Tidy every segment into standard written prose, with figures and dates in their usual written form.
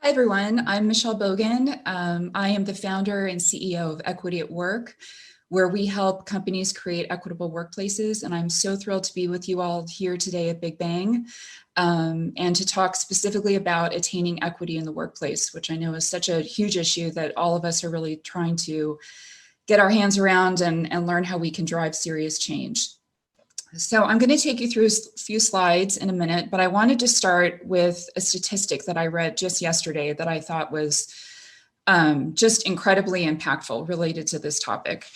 Hi, everyone. I'm Michelle Bogan. I am the founder and CEO of Equity at Work, where we help companies create equitable workplaces. And I'm so thrilled to be with you all here today at bigBANG and to talk specifically about attaining equity in the workplace, which I know is such a huge issue that all of us are really trying to get our hands around and learn how we can drive serious change. So I'm going to take you through a few slides in a minute, but I wanted to start with a statistic that I read just yesterday that I thought was just incredibly impactful related to this topic.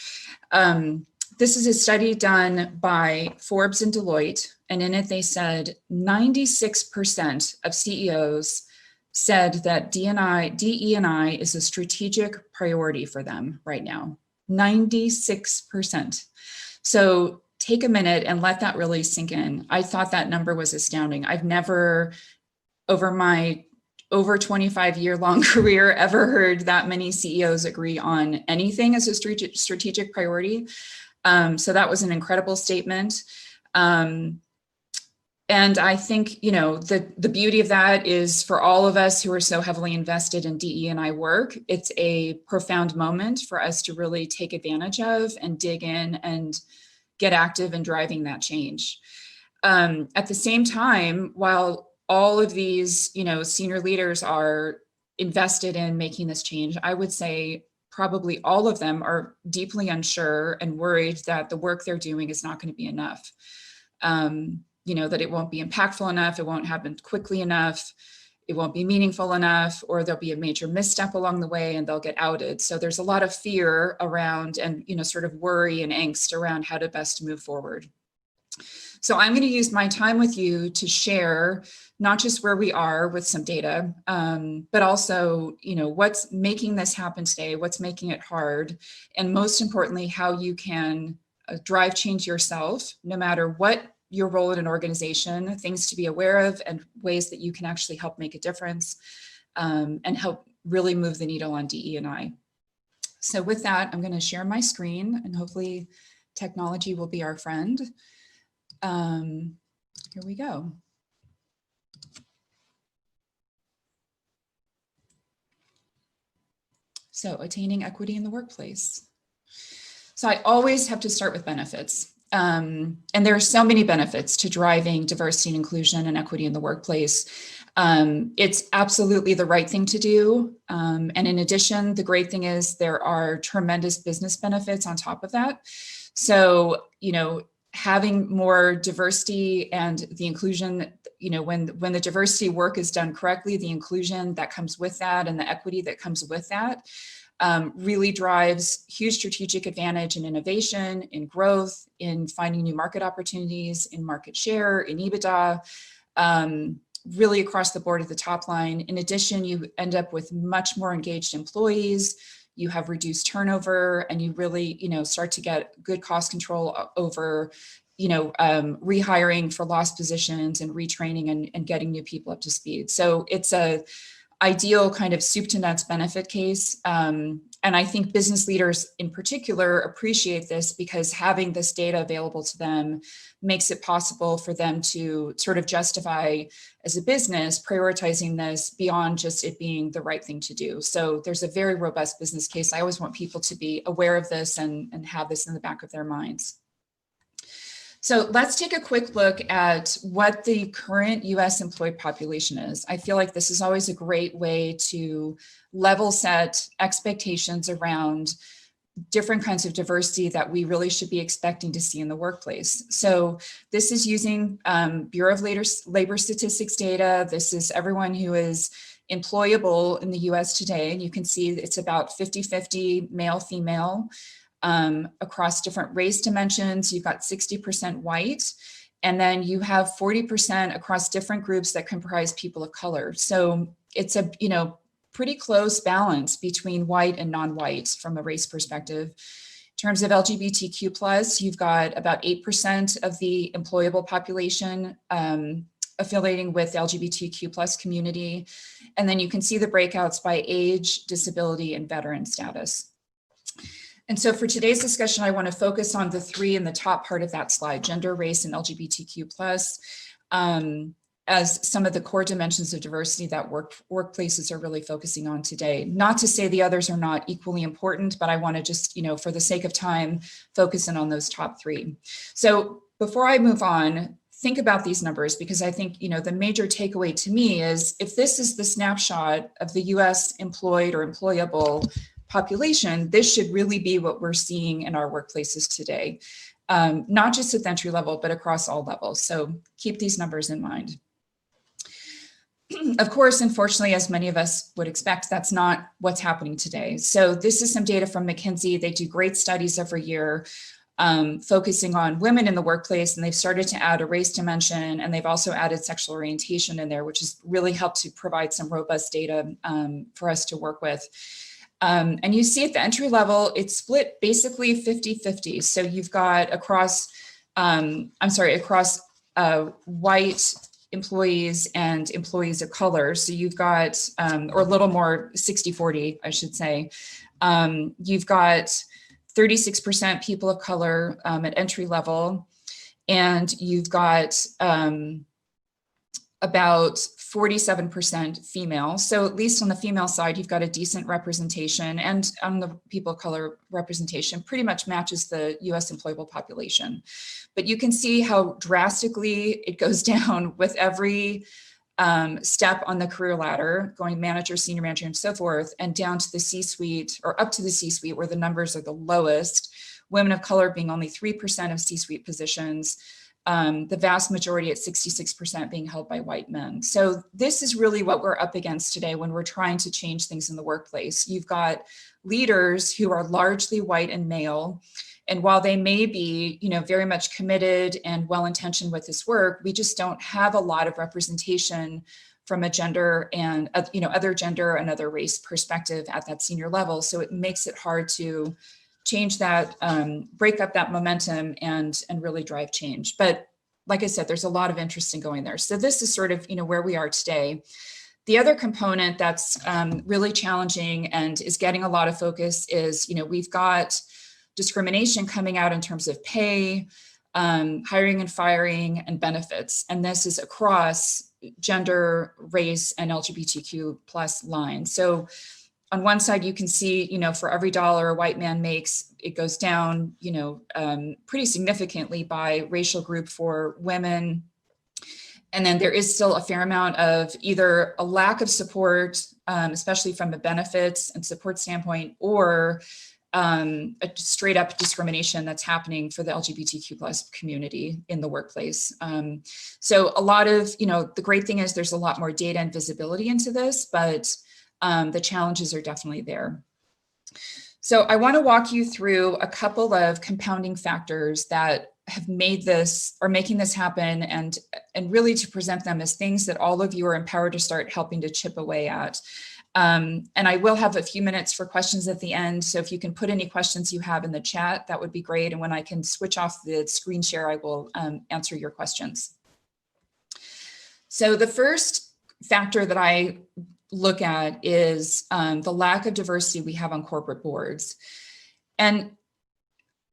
This is a study done by Forbes and Deloitte, and in it they said 96% of CEOs said that DE&I is a strategic priority for them right now. 96%. So take a minute and let that really sink in. I thought that number was astounding. I've never, over my over 25-year-long career, ever heard that many CEOs agree on anything as a strategic priority. So that was an incredible statement. And I think, you know, the beauty of that is for all of us who are so heavily invested in DE&I work, it's a profound moment for us to really take advantage of and dig in and get active in driving that change. At the same time, while all of these, you know, senior leaders are invested in making this change, I would say probably all of them are deeply unsure and worried that the work they're doing is not going to be enough. You know, that it won't be impactful enough, it won't happen quickly enough, it won't be meaningful enough, or there'll be a major misstep along the way and they'll get outed. So there's a lot of fear around and, you know, sort of worry and angst around how to best move forward. So I'm going to use my time with you to share not just where we are with some data, but also, you know, what's making this happen today, what's making it hard, and most importantly, how you can drive change yourself, no matter what your role in an organization, things to be aware of, and ways that you can actually help make a difference and help really move the needle on DE&I. So with that, I'm going to share my screen and hopefully technology will be our friend. Here we go. So attaining equity in the workplace. So I always have to start with benefits. And there are so many benefits to driving diversity and inclusion and equity in the workplace. It's absolutely the right thing to do. And in addition, the great thing is there are tremendous business benefits on top of that. So, you know, having more diversity and the inclusion, you know, when the diversity work is done correctly, the inclusion that comes with that and the equity that comes with that really drives huge strategic advantage in innovation, in growth, in finding new market opportunities, in market share, in EBITDA, really across the board at the top line. In addition, you end up with much more engaged employees, you have reduced turnover, and you really, you know, start to get good cost control over, you know, rehiring for lost positions and retraining and getting new people up to speed. So it's a ideal kind of soup to nuts benefit case. And I think business leaders in particular appreciate this because having this data available to them makes it possible for them to sort of justify as a business prioritizing this beyond just it being the right thing to do. So there's a very robust business case. I always want people to be aware of this and have this in the back of their minds. So let's take a quick look at what the current US employed population is. I feel like this is always a great way to level set expectations around different kinds of diversity that we really should be expecting to see in the workplace. So this is using Bureau of Labor Statistics data. This is everyone who is employable in the US today. And you can see it's about 50-50 male, female. Across different race dimensions, you've got 60% white, and then you have 40% across different groups that comprise people of color. So it's a, you know, pretty close balance between white and non-white from a race perspective. In terms of LGBTQ+, you've got about 8% of the employable population affiliating with the LGBTQ+ community. And then you can see the breakouts by age, disability, and veteran status. And so for today's discussion, I want to focus on the three in the top part of that slide: gender, race, and LGBTQ+. as some of the core dimensions of diversity that workplaces are really focusing on today. Not to say the others are not equally important, but I want to just, for the sake of time, focus in on those top three. So before I move on, think about these numbers, because I think, the major takeaway to me is, if this is the snapshot of the US employed or employable population, this should really be what we're seeing in our workplaces today. Not just at the entry level, but across all levels. So keep these numbers in mind. Of course, unfortunately, as many of us would expect, that's not what's happening today. So this is some data from McKinsey. They do great studies every year, focusing on women in the workplace, and they've started to add a race dimension, and they've also added sexual orientation in there, which has really helped to provide some robust data for us to work with. And you see at the entry level, it's split basically 50-50. So you've got across white employees and employees of color. So you've got, or a little more 60-40, I should say. You've got 36% people of color at entry level, and you've got about 47% female. So at least on the female side, you've got a decent representation, and on the people of color representation pretty much matches the US employable population. But you can see how drastically it goes down with every step on the career ladder, going manager, senior manager, and so forth, and down to the C-suite, or up to the C-suite, where the numbers are the lowest. Women of color being only 3% of C-suite positions, the vast majority at 66% being held by white men. So this is really what we're up against today when we're trying to change things in the workplace. You've got leaders who are largely white and male, and while they may be, very much committed and well-intentioned with this work, we just don't have a lot of representation from a gender and, other gender and other race perspective at that senior level. So it makes it hard to change that, break up that momentum and really drive change. But like I said, there's a lot of interest in going there. So this is sort of, where we are today. The other component that's really challenging and is getting a lot of focus is, we've got discrimination coming out in terms of pay, hiring and firing, and benefits. And this is across gender, race, and LGBTQ plus lines. So on one side, you can see, for every dollar a white man makes, it goes down, pretty significantly by racial group for women. And then there is still a fair amount of either a lack of support, especially from the benefits and support standpoint, or a straight up discrimination that's happening for the LGBTQ plus community in the workplace. So a lot of, the great thing is there's a lot more data and visibility into this, but the challenges are definitely there. So I want to walk you through a couple of compounding factors that have made this, or making this happen, and really to present them as things that all of you are empowered to start helping to chip away at. And I will have a few minutes for questions at the end. So if you can put any questions you have in the chat, that would be great. And when I can switch off the screen share, I will answer your questions. So the first factor that I look at is the lack of diversity we have on corporate boards. And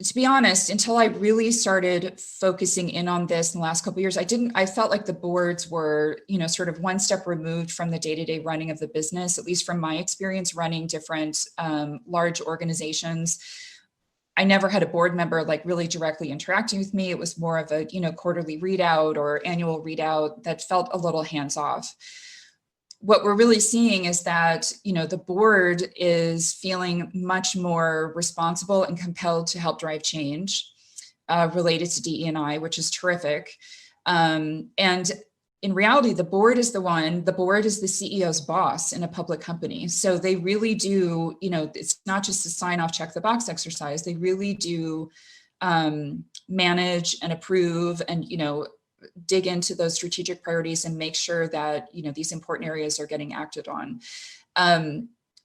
to be honest, until I really started focusing in on this in the last couple of years, I felt like the boards were, sort of one step removed from the day-to-day running of the business, at least from my experience running different large organizations. I never had a board member like really directly interacting with me. It was more of a, quarterly readout or annual readout that felt a little hands-off. What we're really seeing is that, the board is feeling much more responsible and compelled to help drive change related to DE&I, which is terrific. And in reality, the board is the CEO's boss in a public company. So they really do, it's not just a sign off, check the box exercise. They really do manage and approve and, dig into those strategic priorities and make sure that, these important areas are getting acted on.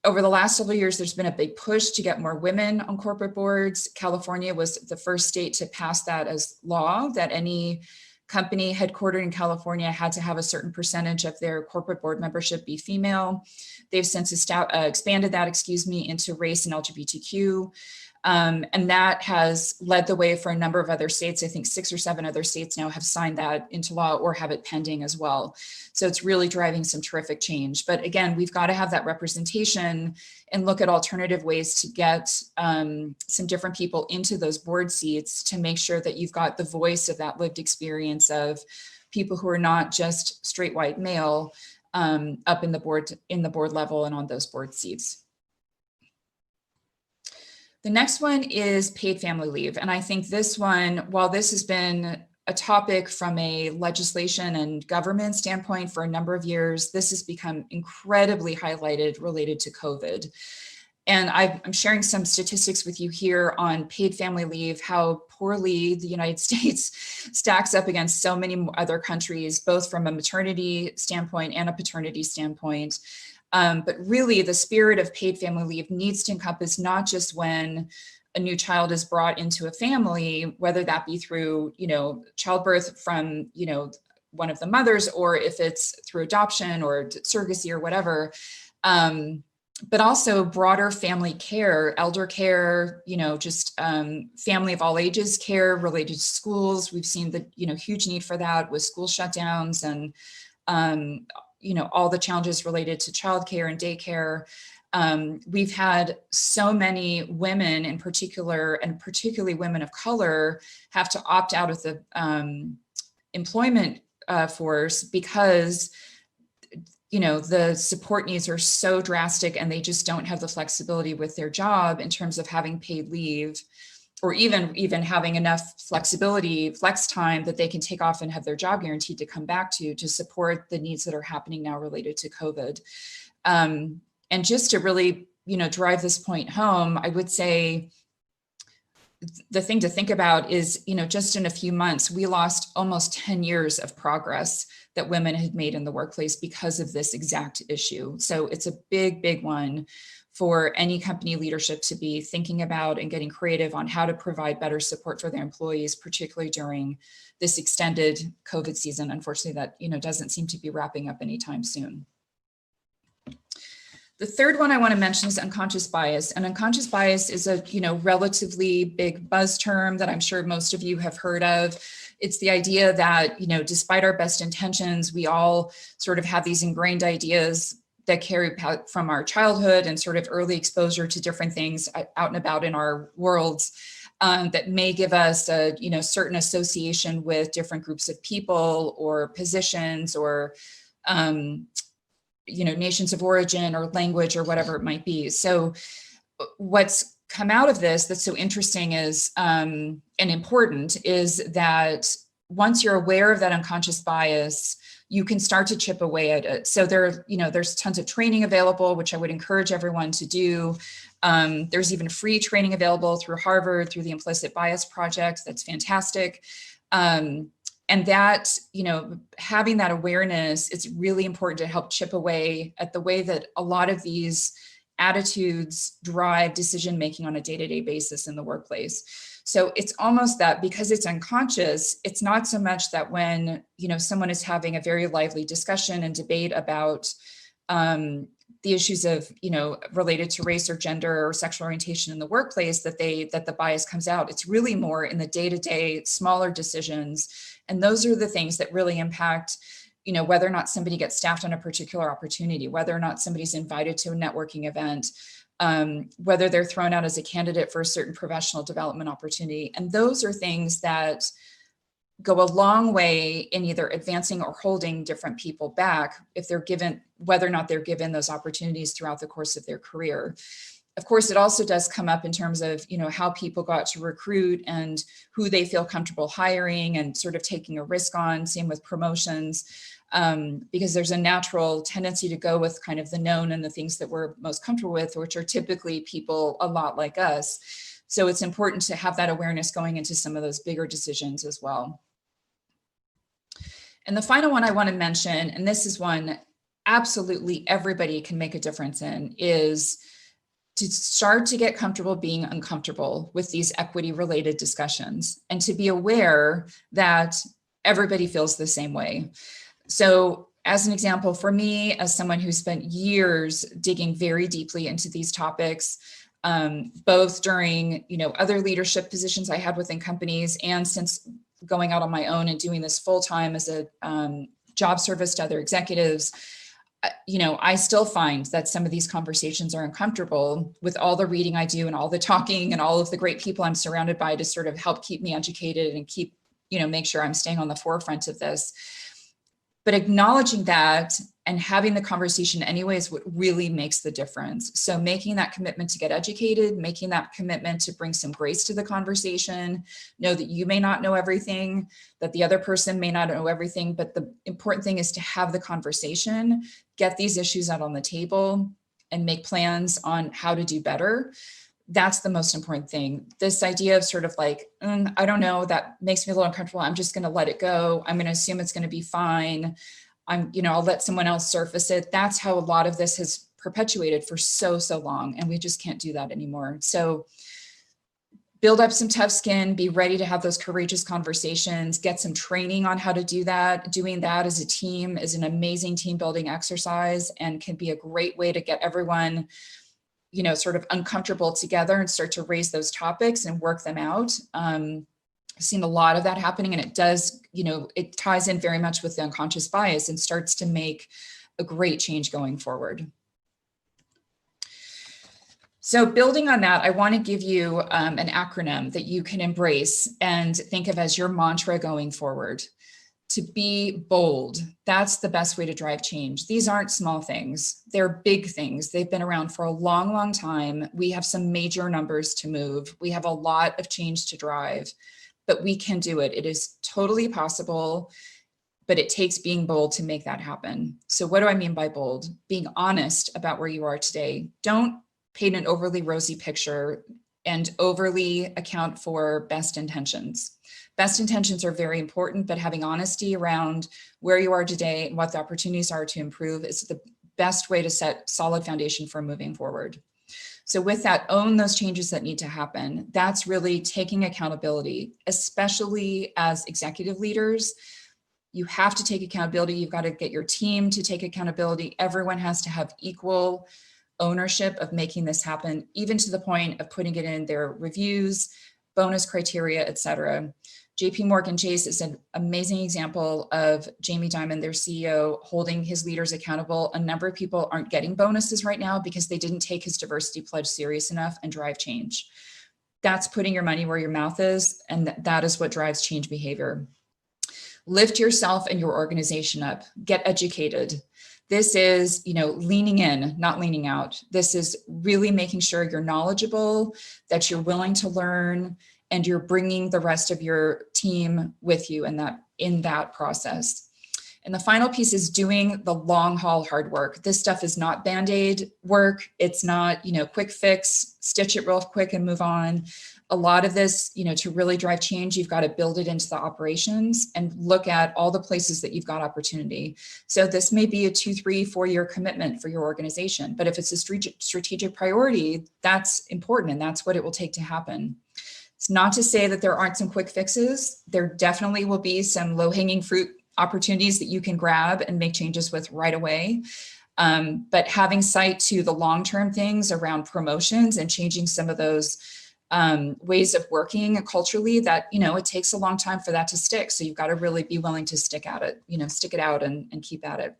Over the last several years, there's been a big push to get more women on corporate boards. California was the first state to pass that as law, that any company headquartered in California had to have a certain percentage of their corporate board membership be female. They've since expanded that, into race and LGBTQ. And that has led the way for a number of other states. I think 6 or 7 other states now have signed that into law or have it pending as well. So it's really driving some terrific change. But again, we've got to have that representation and look at alternative ways to get some different people into those board seats to make sure that you've got the voice of that lived experience of people who are not just straight white male up in the board level and on those board seats. The next one is paid family leave. And I think this one, while this has been a topic from a legislation and government standpoint for a number of years, this has become incredibly highlighted related to COVID. And I'm sharing some statistics with you here on paid family leave, how poorly the United States stacks up against so many other countries, both from a maternity standpoint and a paternity standpoint. But really the spirit of paid family leave needs to encompass not just when a new child is brought into a family, whether that be through, childbirth from, one of the mothers, or if it's through adoption or surrogacy or whatever, but also broader family care, elder care, family of all ages care related to schools. We've seen the, huge need for that with school shutdowns and, all the challenges related to childcare and daycare. We've had so many women in particular, and particularly women of color, have to opt out of the employment force because the support needs are so drastic and they just don't have the flexibility with their job in terms of having paid leave, or even having enough flexibility, flex time that they can take off and have their job guaranteed to come back to support the needs that are happening now related to COVID. And just to really, drive this point home, I would say the thing to think about is, just in a few months, we lost almost 10 years of progress that women had made in the workplace because of this exact issue. So it's a big, big one for any company leadership to be thinking about and getting creative on how to provide better support for their employees, particularly during this extended COVID season, unfortunately, that doesn't seem to be wrapping up anytime soon. The third one I want to mention is unconscious bias. And unconscious bias is a relatively big buzz term that I'm sure most of you have heard of. It's the idea that, despite our best intentions, we all sort of have these ingrained ideas that carry from our childhood and sort of early exposure to different things out and about in our worlds that may give us a certain association with different groups of people or positions or nations of origin or language or whatever it might be. So what's come out of this that's so interesting is and important is that once you're aware of that unconscious bias, you can start to chip away at it. So there's tons of training available, which I would encourage everyone to do. There's even free training available through Harvard, through the Implicit Bias Project. That's fantastic. And that, having that awareness, it's really important to help chip away at the way that a lot of these attitudes drive decision-making on a day-to-day basis in the workplace. So it's almost that because it's unconscious, it's not so much that when, someone is having a very lively discussion and debate about the issues of, related to race or gender or sexual orientation in the workplace that the bias comes out. It's really more in the day-to-day smaller decisions. And those are the things that really impact, whether or not somebody gets staffed on a particular opportunity, whether or not somebody's invited to a networking event, whether they're thrown out as a candidate for a certain professional development opportunity. And those are things that go a long way in either advancing or holding different people back if they're given, whether or not they're given those opportunities throughout the course of their career. Of course, it also does come up in terms of, how people got to recruit and who they feel comfortable hiring and sort of taking a risk on, same with promotions, because there's a natural tendency to go with kind of the known and the things that we're most comfortable with, which are typically people a lot like us. So it's important to have that awareness going into some of those bigger decisions as well. And the final one I want to mention, and this is one absolutely everybody can make a difference in, is to start to get comfortable being uncomfortable with these equity related discussions and to be aware that everybody feels the same way. So as an example, for me, as someone who spent years digging very deeply into these topics, both during, other leadership positions I had within companies, and since going out on my own and doing this full time as a job service to other executives. I still find that some of these conversations are uncomfortable with all the reading I do and all the talking and all of the great people I'm surrounded by to sort of help keep me educated and keep, make sure I'm staying on the forefront of this. But acknowledging that and having the conversation anyways, what really makes the difference. So making that commitment to get educated, making that commitment to bring some grace to the conversation, know that you may not know everything, that the other person may not know everything, but the important thing is to have the conversation, get these issues out on the table, and make plans on how to do better. That's the most important thing. This idea of sort of like, I don't know, that makes me a little uncomfortable. I'm just going to let it go. I'm going to assume it's going to be fine. I'll let someone else surface it. That's how a lot of this has perpetuated for so long. And we just can't do that anymore. So build up some tough skin, be ready to have those courageous conversations, get some training on how to do that. Doing that as a team is an amazing team building exercise and can be a great way to get everyone sort of uncomfortable together and start to raise those topics and work them out. I've seen a lot of that happening, and it does, it ties in very much with the unconscious bias and starts to make a great change going forward. So building on that, I want to give you an acronym that you can embrace and think of as your mantra going forward. To be bold, that's the best way to drive change. These aren't small things. They're big things. They've been around for a long time. We have some major numbers to move. We have a lot of change to drive, but we can do it. It is totally possible, but it takes being bold to make that happen. So what do I mean by bold? Being honest about where you are today. Don't paint an overly rosy picture and overly account for best intentions. Best intentions are very important, but having honesty around where you are today and what the opportunities are to improve is the best way to set solid foundation for moving forward. So with that, own those changes that need to happen. That's really taking accountability, especially as executive leaders. You have to take accountability. You've got to get your team to take accountability. Everyone has to have equal ownership of making this happen, even to the point of putting it in their reviews, bonus criteria, et cetera. JP Morgan Chase is an amazing example of Jamie Dimon, their CEO, holding his leaders accountable. A number of people aren't getting bonuses right now because they didn't take his diversity pledge serious enough and drive change. That's putting your money where your mouth is, and that is what drives change behavior. Lift yourself and your organization up. Get educated. This is, leaning in, not leaning out. This is really making sure you're knowledgeable, that you're willing to learn, and you're bringing the rest of your team with you in that process. And the final piece is doing the long haul hard work. This stuff is not Band-Aid work. It's not, quick fix, stitch it real quick and move on. A lot of this, to really drive change, you've got to build it into the operations and look at all the places that you've got opportunity. So this may be a 2, 3, 4-year commitment for your organization, but if it's a strategic priority, that's important and that's what it will take to happen. It's not to say that there aren't some quick fixes. There definitely will be some low-hanging fruit opportunities that you can grab and make changes with right away. But having sight to the long-term things around promotions and changing some of those ways of working culturally, that, it takes a long time for that to stick. So you've got to really be willing to stick at it, stick it out and keep at it.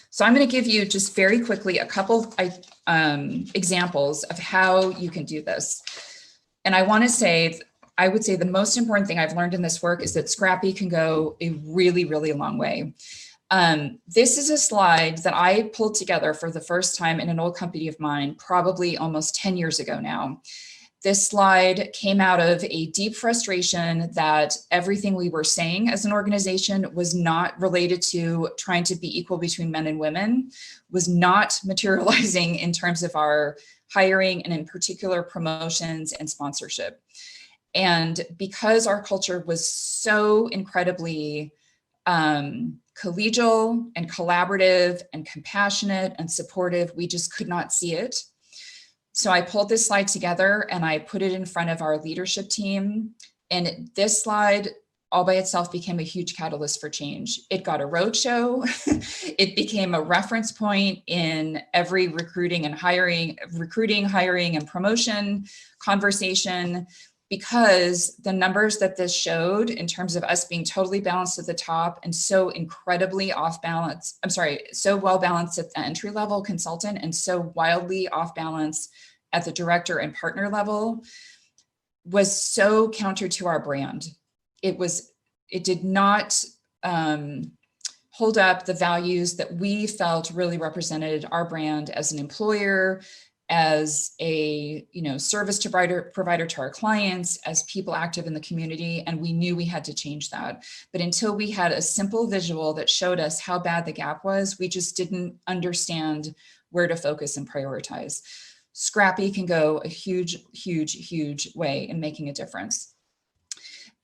So I'm going to give you just very quickly a couple examples of how you can do this. And I would say the most important thing I've learned in this work is that scrappy can go a really, really long way. This is a slide that I pulled together for the first time in an old company of mine, probably almost 10 years ago now. This slide came out of a deep frustration that everything we were saying as an organization was not related to trying to be equal between men and women, was not materializing in terms of our hiring and in particular promotions and sponsorship. And because our culture was so incredibly collegial and collaborative and compassionate and supportive, we just could not see it. So I pulled this slide together and I put it in front of our leadership team. And this slide all by itself became a huge catalyst for change. It got a roadshow. It became a reference point in every recruiting, hiring, and promotion conversation, because the numbers that this showed in terms of us being totally balanced at the top and so incredibly off balance, so well balanced at the entry level consultant and so wildly off balance at the director and partner level, was so counter to our brand. It did not hold up the values that we felt really represented our brand as an employer, as a service provider to our clients, as people active in the community, and we knew we had to change that. But until we had a simple visual that showed us how bad the gap was, we just didn't understand where to focus and prioritize. Scrappy can go a huge, huge, huge way in making a difference.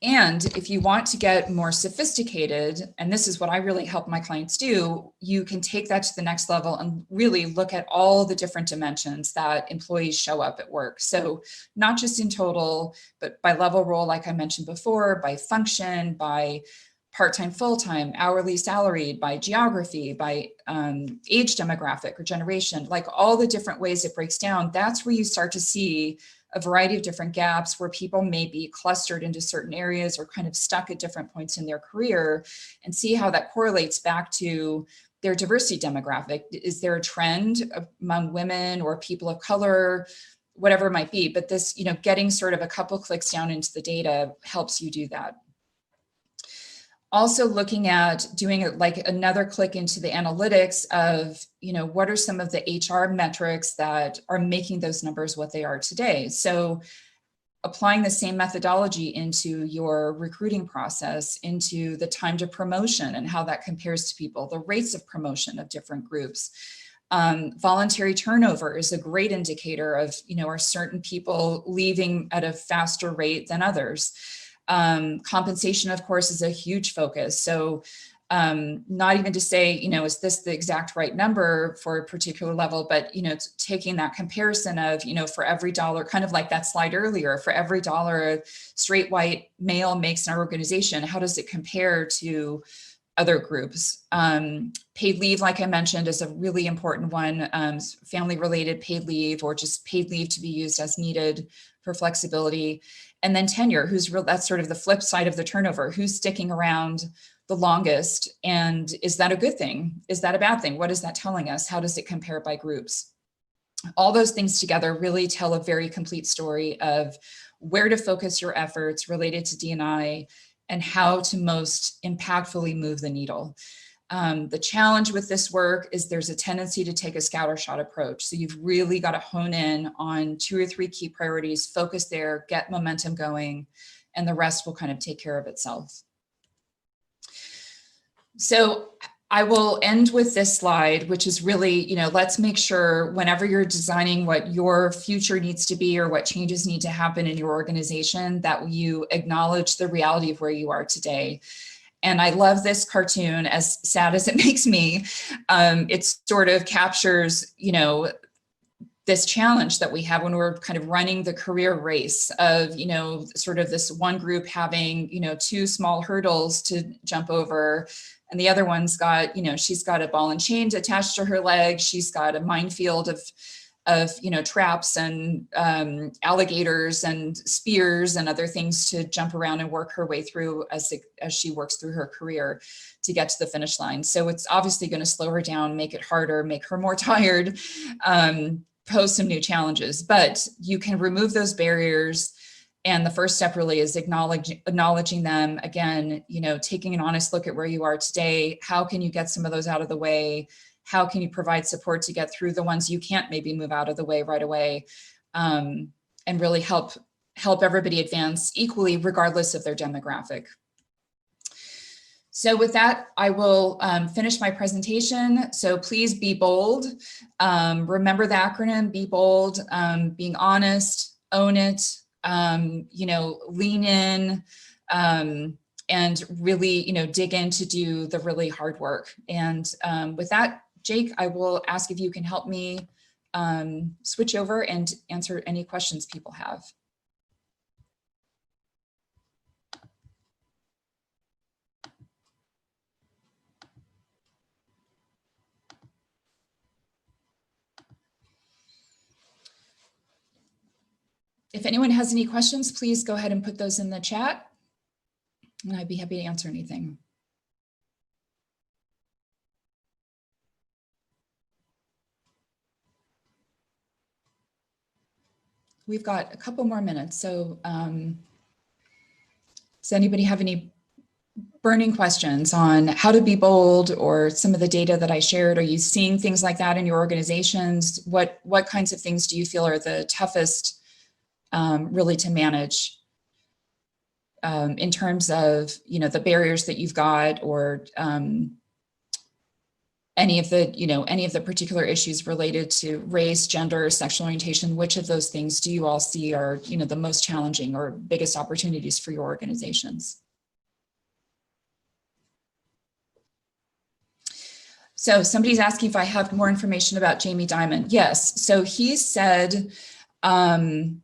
And if you want to get more sophisticated, and this is what I really help my clients do, you can take that to the next level and really look at all the different dimensions that employees show up at work. So not just in total, but by level role, like I mentioned before, by function, by part-time, full-time, hourly, salaried, by geography, by age demographic or generation, like all the different ways it breaks down. That's where you start to see a variety of different gaps where people may be clustered into certain areas or kind of stuck at different points in their career, and see how that correlates back to their diversity demographic. Is there a trend among women or people of color, whatever it might be? But this, getting sort of a couple clicks down into the data helps you do that. Also looking at doing it like another click into the analytics of, what are some of the HR metrics that are making those numbers what they are today? So applying the same methodology into your recruiting process, into the time to promotion and how that compares to people, the rates of promotion of different groups. Voluntary turnover is a great indicator of, are certain people leaving at a faster rate than others? Compensation, of course, is a huge focus. So not even to say, is this the exact right number for a particular level, but, taking that comparison of, for every dollar, kind of like that slide earlier, for every dollar a straight white male makes in our organization, how does it compare to other groups? Paid leave, like I mentioned, is a really important one. Family-related paid leave, or just paid leave to be used as needed for flexibility. And then tenure, that's sort of the flip side of the turnover. Who's sticking around the longest? And is that a good thing? Is that a bad thing? What is that telling us? How does it compare by groups? All those things together really tell a very complete story of where to focus your efforts related to D&I and how to most impactfully move the needle. The challenge with this work is there's a tendency to take a scattershot approach. So you've really got to hone in on 2 or 3 key priorities, focus there, get momentum going, and the rest will kind of take care of itself. So I will end with this slide, which is really, let's make sure whenever you're designing what your future needs to be or what changes need to happen in your organization, that you acknowledge the reality of where you are today. And I love this cartoon, as sad as it makes me. It sort of captures, this challenge that we have when we're kind of running the career race of, sort of this one group having, 2 small hurdles to jump over. And the other one's got, she's got a ball and chain attached to her leg. She's got a minefield of traps and alligators and spears and other things to jump around and work her way through as she works through her career to get to the finish line. So it's obviously going to slow her down, make it harder, make her more tired, pose some new challenges, but you can remove those barriers. And the first step really is acknowledging them. Again, taking an honest look at where you are today. How can you get some of those out of the way? How can you provide support to get through the ones you can't maybe move out of the way right away, and really help everybody advance equally, regardless of their demographic. So with that, I will finish my presentation. So please be bold. Remember the acronym, be bold, being honest, own it, lean in, and really, dig in to do the really hard work. And with that, Jake, I will ask if you can help me switch over and answer any questions people have. If anyone has any questions, please go ahead and put those in the chat, and I'd be happy to answer anything. We've got a couple more minutes, so does anybody have any burning questions on how to be bold or some of the data that I shared? Are you seeing things like that in your organizations? What kinds of things do you feel are the toughest really to manage in terms of, you know, the barriers that you've got, or any of the particular issues related to race, gender, sexual orientation? Which of those things do you all see are, you know, the most challenging or biggest opportunities for your organizations? So somebody's asking if I have more information about Jamie Dimon. Yes. So he said, I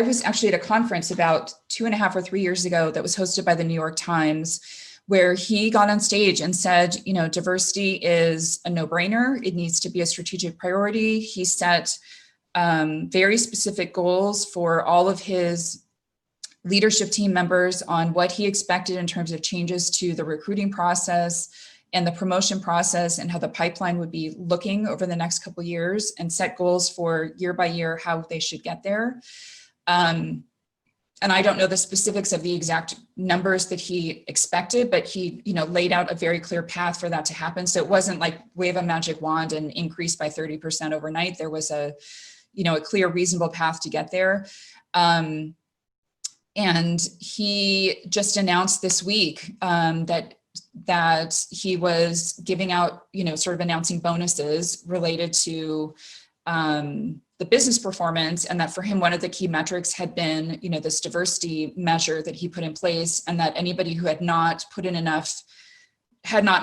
was actually at a conference about 2.5 or 3 years ago that was hosted by the New York Times, where he got on stage and said, you know, diversity is a no-brainer. It needs to be a strategic priority. He set very specific goals for all of his leadership team members on what he expected in terms of changes to the recruiting process and the promotion process, and how the pipeline would be looking over the next couple of years, and set goals for year by year how they should get there. And I don't know the specifics of the exact numbers that he expected, but he, you know, laid out a very clear path for that to happen. So it wasn't like wave a magic wand and increase by 30% overnight. There was a, you know, a clear, reasonable path to get there. And he just announced this week that he was giving out, you know, sort of announcing bonuses related to the business performance, and that for him, one of the key metrics had been, you know, this diversity measure that he put in place, and that anybody who had not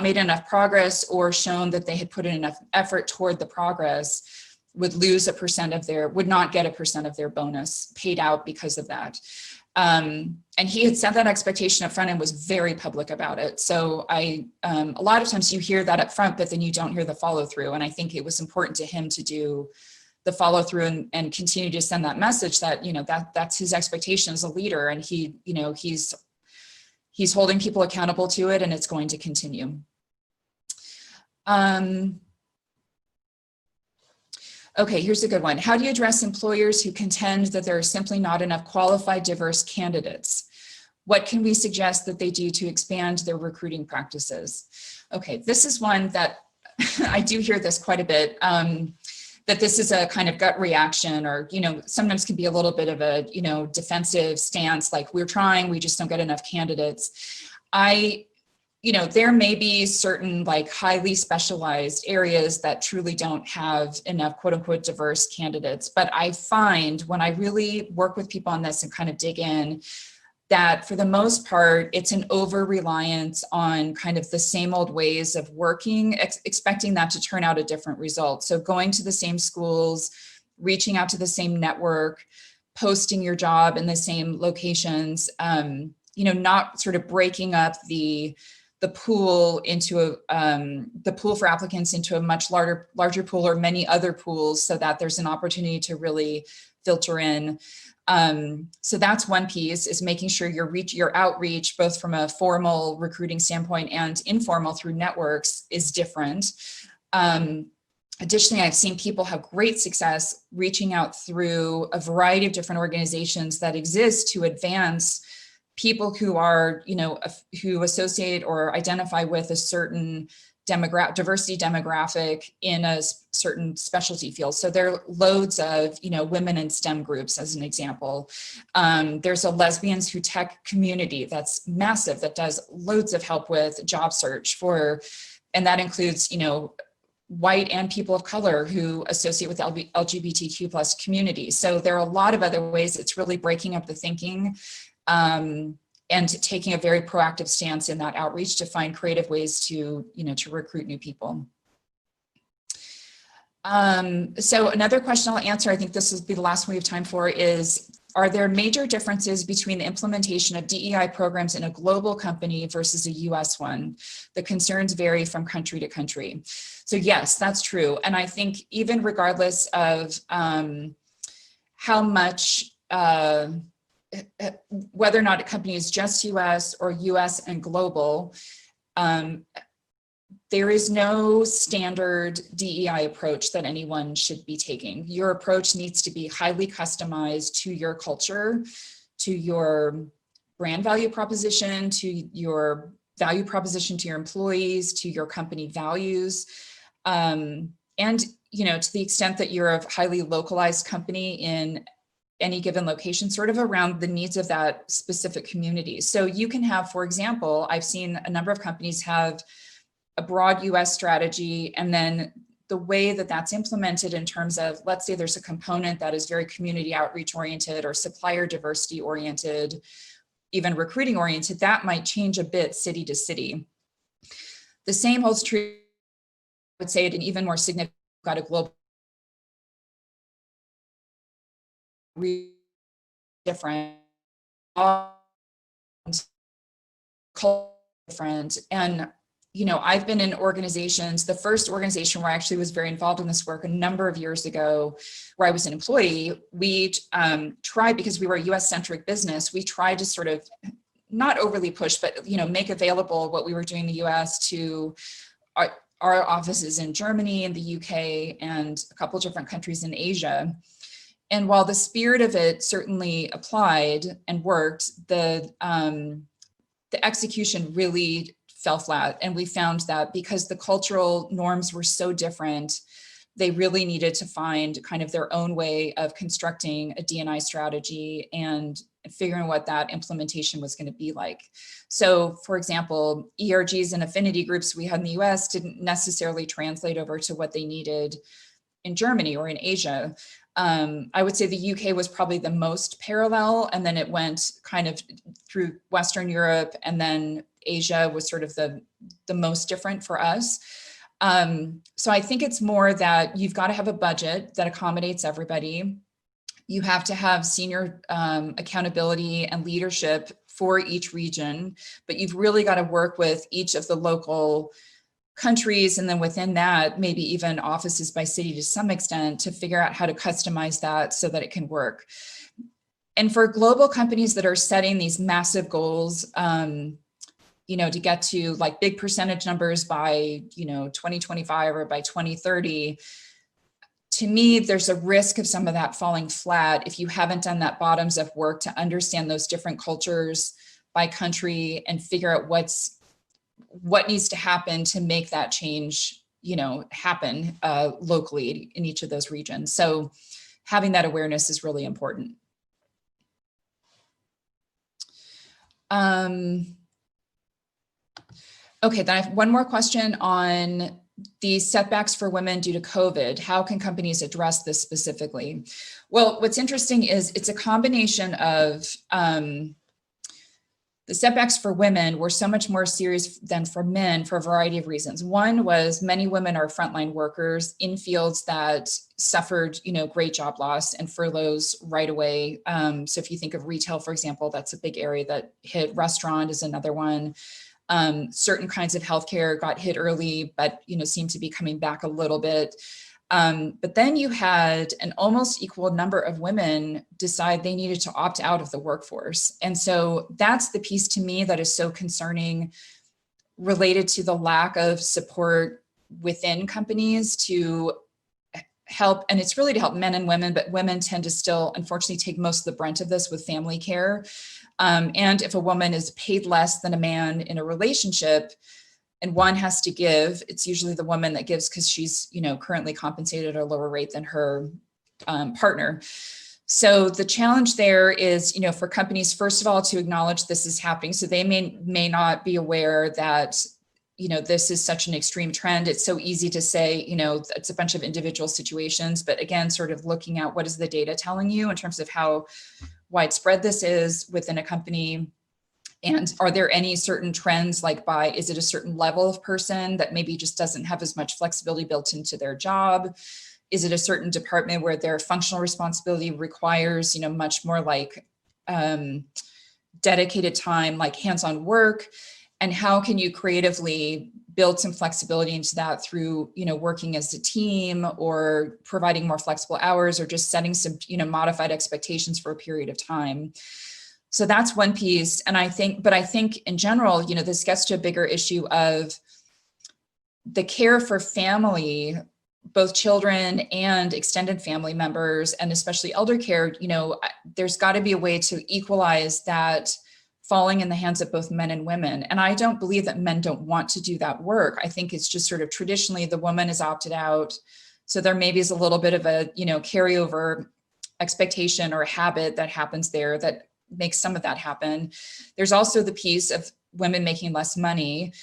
made enough progress or shown that they had put in enough effort toward the progress would would not get 1% of their bonus paid out because of that. And he had set that expectation up front and was very public about it. So a lot of times you hear that up front, but then you don't hear the follow through. And I think it was important to him to do the follow through and continue to send that message that, you know, that's his expectation as a leader. And he, you know, he's holding people accountable to it, and it's going to continue. Okay, here's a good one. How do you address employers who contend that there are simply not enough qualified, diverse candidates? What can we suggest that they do to expand their recruiting practices? Okay, this is one that I do hear this quite a bit, that this is a kind of gut reaction, or, you know, sometimes can be a little bit of a, you know, defensive stance, like we're trying, we just don't get enough candidates. You know, there may be certain like highly specialized areas that truly don't have enough quote unquote diverse candidates. But I find when I really work with people on this and kind of dig in, that for the most part, it's an over-reliance on kind of the same old ways of working, expecting that to turn out a different result. So going to the same schools, reaching out to the same network, posting your job in the same locations, you know, not sort of breaking up the pool into the pool for applicants into a much larger pool, or many other pools, so that there's an opportunity to really filter in. So that's one piece, is making sure your outreach, both from a formal recruiting standpoint and informal through networks, is different. Additionally, I've seen people have great success reaching out through a variety of different organizations that exist to advance people who are, you know, who associate or identify with a certain diversity demographic in a certain specialty field. So there are loads of, you know, women in STEM groups, as an example. There's a lesbians who tech community that's massive, that does loads of help with job search and that includes, you know, white and people of color who associate with the LGBTQ plus community. So there are a lot of other ways. It's really breaking up the thinking, and taking a very proactive stance in that outreach to find creative ways to, you know, to recruit new people. So another question I'll answer, I think this will be the last one we have time for, is, are there major differences between the implementation of DEI programs in a global company versus a US one? The concerns vary from country to country. So yes, that's true. And I think even regardless of how much, whether or not a company is just US or US and global, there is no standard DEI approach that anyone should be taking. Your approach needs to be highly customized to your culture, to your brand value proposition, to your value proposition to your employees, to your company values. And, you know, to the extent that you're a highly localized company in any given location, sort of around the needs of that specific community. So you can have, for example, I've seen a number of companies have a broad US strategy, and then the way that that's implemented in terms of, let's say there's a component that is very community outreach oriented or supplier diversity oriented, even recruiting oriented, that might change a bit city to city. The same holds true, I would say, at an even more significant, got a global different, different. And, you know, I've been in organizations, the first organization where I actually was very involved in this work a number of years ago, where I was an employee, we tried, because we were a US centric business, we tried to sort of not overly push, but, you know, make available what we were doing in the US to our offices in Germany and the UK and a couple of different countries in Asia. And while the spirit of it certainly applied and worked, the execution really fell flat. And we found that because the cultural norms were so different, they really needed to find kind of their own way of constructing a D&I strategy and figuring what that implementation was going to be like. So, for example, ERGs and affinity groups we had in the US didn't necessarily translate over to what they needed in Germany or in Asia. I would say the UK was probably the most parallel, and then it went kind of through Western Europe, and then Asia was sort of the most different for us. So I think it's more that you've got to have a budget that accommodates everybody. You have to have senior accountability and leadership for each region, but you've really got to work with each of the local countries, and then within that, maybe even offices by city to some extent, to figure out how to customize that so that it can work. And for global companies that are setting these massive goals, you know, to get to like big percentage numbers by, you know, 2025 or by 2030, to me, there's a risk of some of that falling flat if you haven't done that bottoms up work to understand those different cultures by country and figure out what needs to happen to make that change, you know, happen locally in each of those regions. So having that awareness is really important. Okay, then I have one more question on the setbacks for women due to COVID. How can companies address this specifically? Well, what's interesting is it's a combination of the setbacks for women were so much more serious than for men for a variety of reasons. One was many women are frontline workers in fields that suffered, you know, great job loss and furloughs right away. So if you think of retail, for example, that's a big area that hit. Restaurant is another one. Certain kinds of healthcare got hit early, but, you know, seem to be coming back a little bit. But then you had an almost equal number of women decide they needed to opt out of the workforce. And so that's the piece to me that is so concerning, related to the lack of support within companies to help. And it's really to help men and women, but women tend to still, unfortunately, take most of the brunt of this with family care. And if a woman is paid less than a man in a relationship, and one has to give, it's usually the woman that gives because she's, you know, currently compensated at a lower rate than her partner. So the challenge there is, you know, for companies, first of all, to acknowledge this is happening. So they may not be aware that, you know, this is such an extreme trend. It's so easy to say, you know, it's a bunch of individual situations, but again, sort of looking at what is the data telling you in terms of how widespread this is within a company. And are there any certain trends, like is it a certain level of person that maybe just doesn't have as much flexibility built into their job? Is it a certain department where their functional responsibility requires, you know, much more like dedicated time, like hands-on work? And how can you creatively build some flexibility into that through, working as a team or providing more flexible hours or just setting some, modified expectations for a period of time. So that's one piece. And I think in general, this gets to a bigger issue of the care for family, both children and extended family members, and especially elder care. There's got to be a way to equalize that falling in the hands of both men and women. And I don't believe that men don't want to do that work. I think it's just sort of traditionally the woman is opted out. So there maybe is a little bit of a, carryover expectation or habit that happens there that makes some of that happen. There's also the piece of women making less money.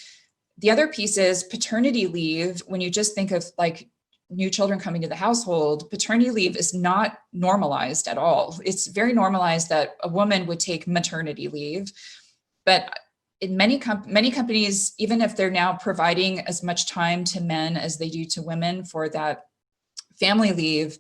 The other piece is paternity leave. When you just think of like new children coming to the household, paternity leave is not normalized at all. It's very normalized that a woman would take maternity leave, but in many companies, even if they're now providing as much time to men as they do to women for that family leave,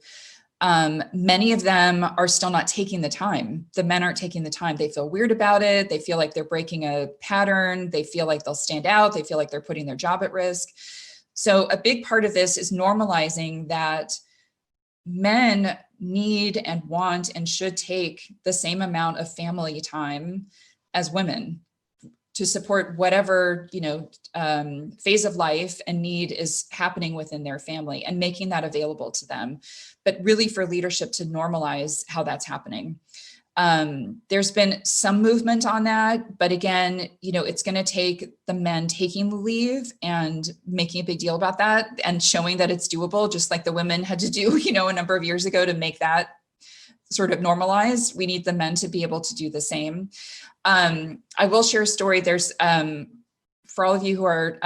many of them are still not taking the time. The men aren't taking the time. They feel weird about it. They feel like they're breaking a pattern. They feel like they'll stand out. They feel like they're putting their job at risk. So a big part of this is normalizing that men need and want and should take the same amount of family time as women to support whatever, phase of life and need is happening within their family, and making that available to them, but really for leadership to normalize how that's happening. There's been some movement on that, but again, it's going to take the men taking the leave and making a big deal about that and showing that it's doable, just like the women had to do, a number of years ago to make that sort of normalized. We need the men to be able to do the same. I will share a story. There's, for all of you who are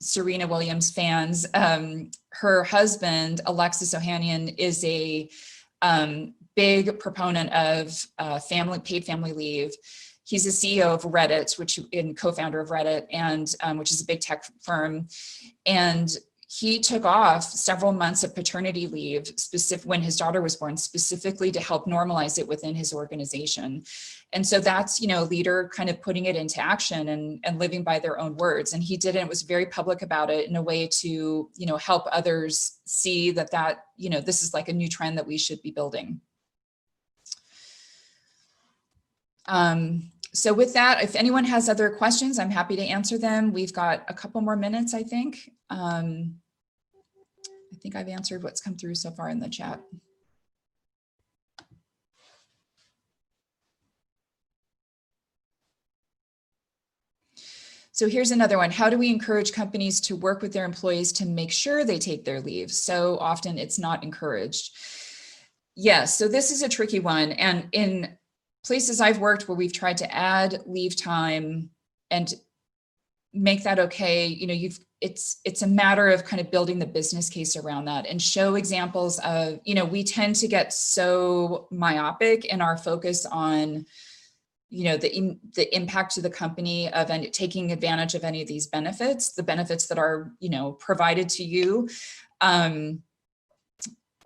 Serena Williams fans, her husband, Alexis Ohanian, is a big proponent of paid family leave. He's the CEO of Reddit, and co-founder of Reddit, and which is a big tech firm. And he took off several months of paternity leave when his daughter was born, specifically to help normalize it within his organization. And so that's, a leader kind of putting it into action and living by their own words. And he did it, was very public about it in a way to, help others see that, this is like a new trend that we should be building. So with that, if anyone has other questions, I'm happy to answer them. We've got a couple more minutes, I think. I think I've answered what's come through so far in the chat. So here's another one. How do we encourage companies to work with their employees to make sure they take their leave? So often it's not encouraged. Yes, so this is a tricky one. And in places I've worked where we've tried to add leave time and make that okay, it's a matter of kind of building the business case around that and show examples of, we tend to get so myopic in our focus on, the impact to the company of taking advantage of any of these benefits, the benefits that are, provided to you.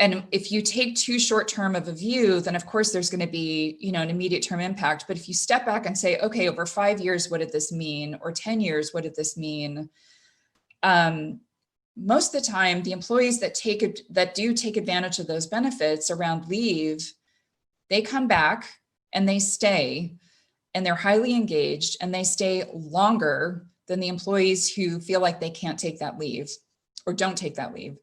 And if you take too short term of a view, then of course there's going to be, an immediate term impact. But if you step back and say, okay, over 5 years, what did this mean? Or 10 years, what did this mean? Most of the time, the employees that do take advantage of those benefits around leave, they come back and they stay, and they're highly engaged, and they stay longer than the employees who feel like they can't take that leave or don't take that leave.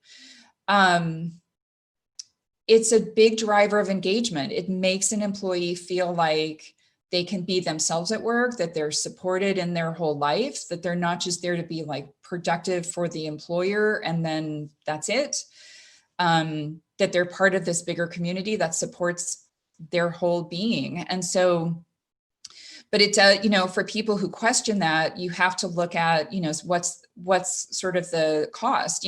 It's a big driver of engagement. It makes an employee feel like they can be themselves at work, that they're supported in their whole life, that they're not just there to be like productive for the employer and then that's it. That they're part of this bigger community that supports their whole being. And so, but it does, for people who question that, you have to look at, what's sort of the cost.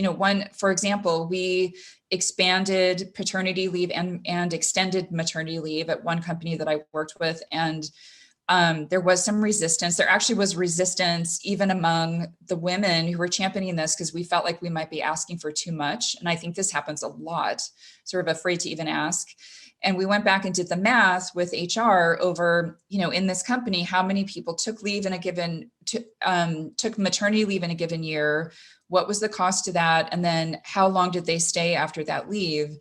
For example, we expanded paternity leave and extended maternity leave at one company that I worked with. And there was some resistance. There actually was resistance even among the women who were championing this because we felt like we might be asking for too much. And I think this happens a lot, sort of afraid to even ask. And we went back and did the math with HR over, in this company, how many people took leave in a given, took maternity leave in a given year, what was the cost to that, and then how long did they stay after that leave?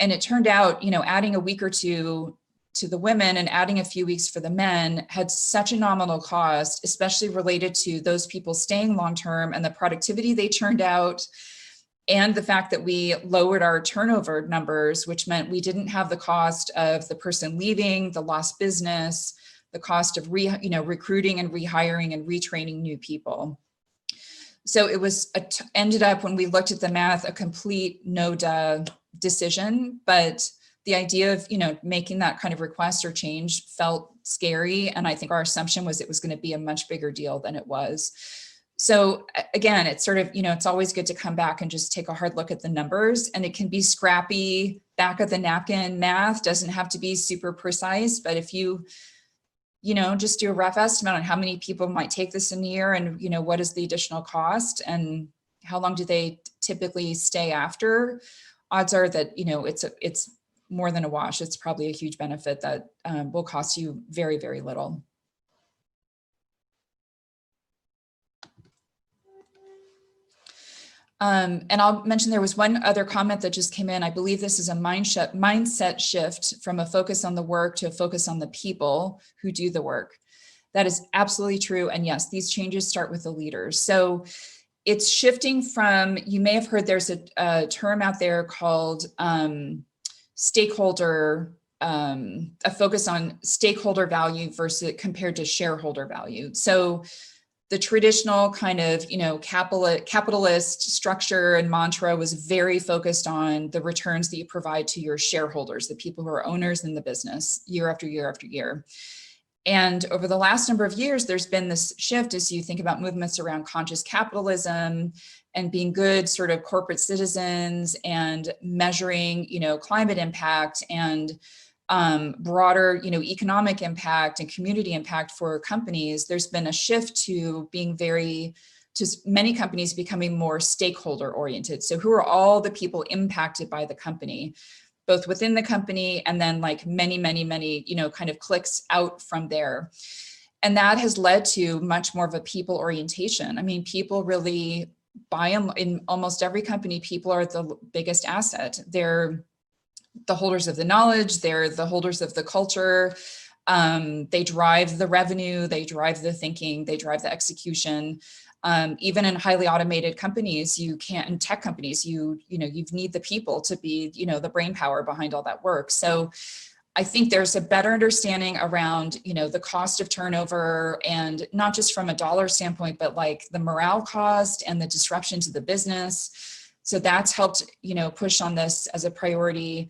And it turned out, adding a week or two to the women and adding a few weeks for the men had such a nominal cost, especially related to those people staying long-term and the productivity they churned out, and the fact that we lowered our turnover numbers, which meant we didn't have the cost of the person leaving, the lost business, the cost of recruiting and rehiring and retraining new people. So it was ended up, when we looked at the math, a complete no-duh decision. But the idea of making that kind of request or change felt scary, and I think our assumption was it was going to be a much bigger deal than it was. So again, it's sort of, it's always good to come back and just take a hard look at the numbers, and it can be scrappy, back of the napkin math, doesn't have to be super precise, but if you, just do a rough estimate on how many people might take this in a year, and, what is the additional cost and how long do they typically stay after, odds are that, it's more than a wash. It's probably a huge benefit that will cost you very, very little. And I'll mention there was one other comment that just came in. I believe this is a mindset shift from a focus on the work to a focus on the people who do the work. That is absolutely true. And yes, these changes start with the leaders. So it's shifting from, you may have heard there's a term out there called stakeholder, a focus on stakeholder value versus compared to shareholder value. So the traditional kind of, capitalist structure and mantra was very focused on the returns that you provide to your shareholders, the people who are owners in the business year after year after year. And over the last number of years, there's been this shift as you think about movements around conscious capitalism and being good sort of corporate citizens and measuring, climate impact and broader, economic impact and community impact for companies. There's been a shift to being to many companies becoming more stakeholder oriented. So who are all the people impacted by the company, both within the company and then like many, kind of clicks out from there. And that has led to much more of a people orientation. I mean, people really in almost every company, people are the biggest asset. They're the holders of the knowledge, they're the holders of the culture, they drive the revenue, they drive the thinking, they drive the execution. Even in highly automated companies, in tech companies, you need the people to be, the brain power behind all that work. So I think there's a better understanding around, the cost of turnover, and not just from a dollar standpoint, but like the morale cost and the disruption to the business. So that's helped, push on this as a priority.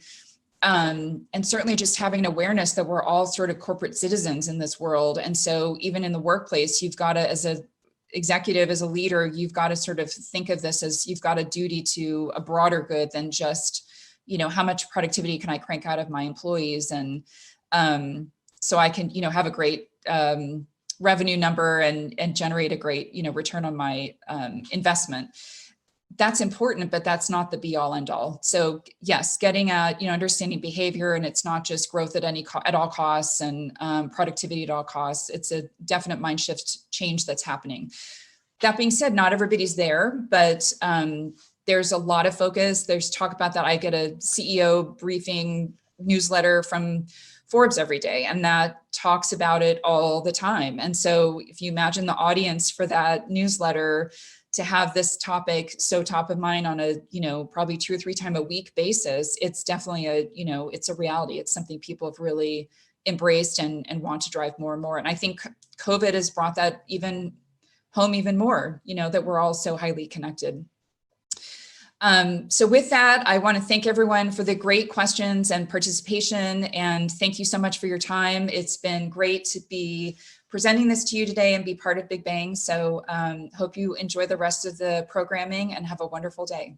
And certainly just having an awareness that we're all sort of corporate citizens in this world. And so even in the workplace, you've got to, as an executive, as a leader, you've got to sort of think of this as you've got a duty to a broader good than just, how much productivity can I crank out of my employees? And so I can, have a great revenue number and generate a great, return on my investment. That's important, but that's not the be all end all. So yes, getting at, understanding behavior, and it's not just growth at all costs and productivity at all costs. It's a definite mind shift change that's happening. That being said, not everybody's there, but there's a lot of focus. There's talk about that. I get a CEO briefing newsletter from Forbes every day, and that talks about it all the time. And so if you imagine the audience for that newsletter, to have this topic so top of mind on a, probably 2 or 3 times a week basis, it's definitely it's a reality. It's something people have really embraced and want to drive more and more. And I think COVID has brought that home even more, that we're all so highly connected. So with that, I want to thank everyone for the great questions and participation, and thank you so much for your time. It's been great to be presenting this to you today and be part of bigBANG. So hope you enjoy the rest of the programming and have a wonderful day.